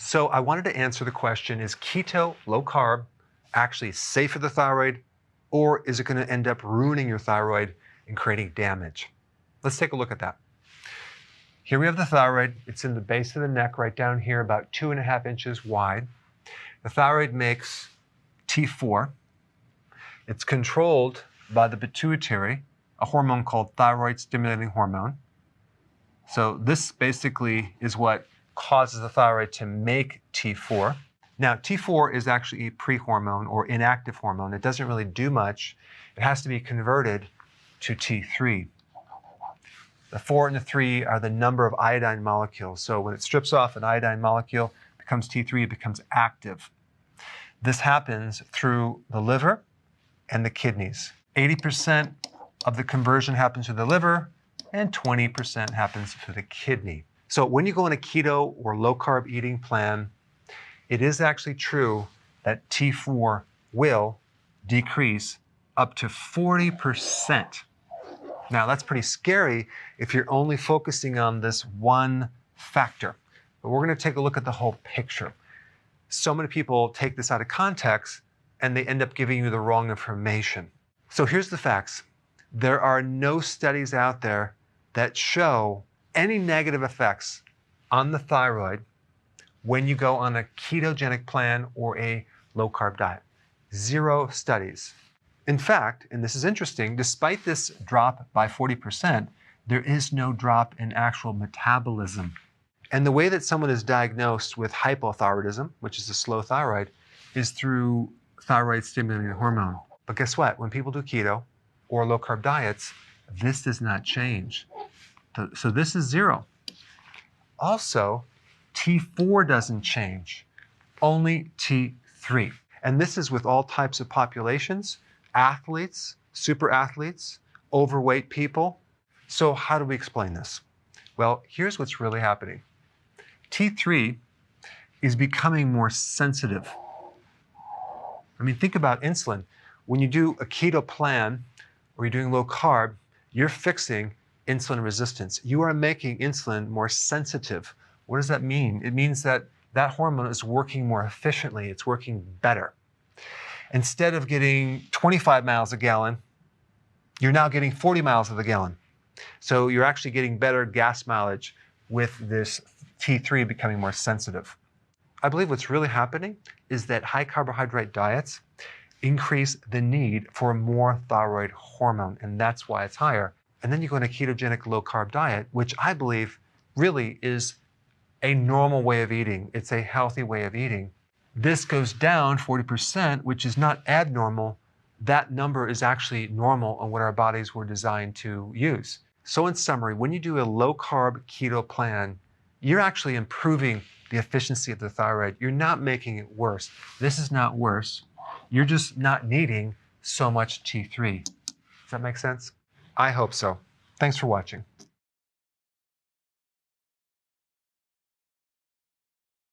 So I wanted to answer the question, is keto, low carb, actually safe for the thyroid, or is it going to end up ruining your thyroid and creating damage? Let's take a look at that. Here we have the thyroid. It's in the base of the neck right down here, about 2.5 inches wide. The thyroid makes T4. It's controlled by the pituitary, a hormone called thyroid stimulating hormone. So this basically is what causes the thyroid to make T4. Now, T4 is actually a pre-hormone or inactive hormone. It doesn't really do much. It has to be converted to T3. The 4 and the 3 are the number of iodine molecules. So when it strips off an iodine molecule, it becomes T3, it becomes active. This happens through the liver and the kidneys. 80% of the conversion happens through the liver and 20% happens through the kidney. So when you go on a keto or low carb eating plan, it is actually true that T4 will decrease up to 40%. Now that's pretty scary if you're only focusing on this one factor. But we're going to take a look at the whole picture. So many people take this out of context and they end up giving you the wrong information. So here's the facts. There are no studies out there that show any negative effects on the thyroid when you go on a ketogenic plan or a low-carb diet. 0 studies. In fact, and this is interesting, despite this drop by 40%, there is no drop in actual metabolism. And the way that someone is diagnosed with hypothyroidism, which is a slow thyroid, is through thyroid stimulating hormone. But guess what? When people do keto or low-carb diets, this does not change. So this is 0. Also, T4 doesn't change, only T3. And this is with all types of populations, athletes, super athletes, overweight people. So how do we explain this? Well, here's what's really happening. T3 is becoming more sensitive. I mean, think about insulin. When you do a keto plan or you're doing low carb, you're fixing insulin resistance. You are making insulin more sensitive. What does that mean? It means that that hormone is working more efficiently. It's working better. Instead of getting 25 miles a gallon, you're now getting 40 miles of the gallon. So you're actually getting better gas mileage with this T3 becoming more sensitive. I believe what's really happening is that high carbohydrate diets increase the need for more thyroid hormone, and that's why it's higher. And then you go on a ketogenic low carb diet, which I believe really is a normal way of eating. It's a healthy way of eating. This goes down 40%, which is not abnormal. That number is actually normal on what our bodies were designed to use. So in summary, when you do a low carb keto plan, you're actually improving the efficiency of the thyroid. You're not making it worse. This is not worse. You're just not needing so much T3. Does that make sense? I hope so. Thanks for watching.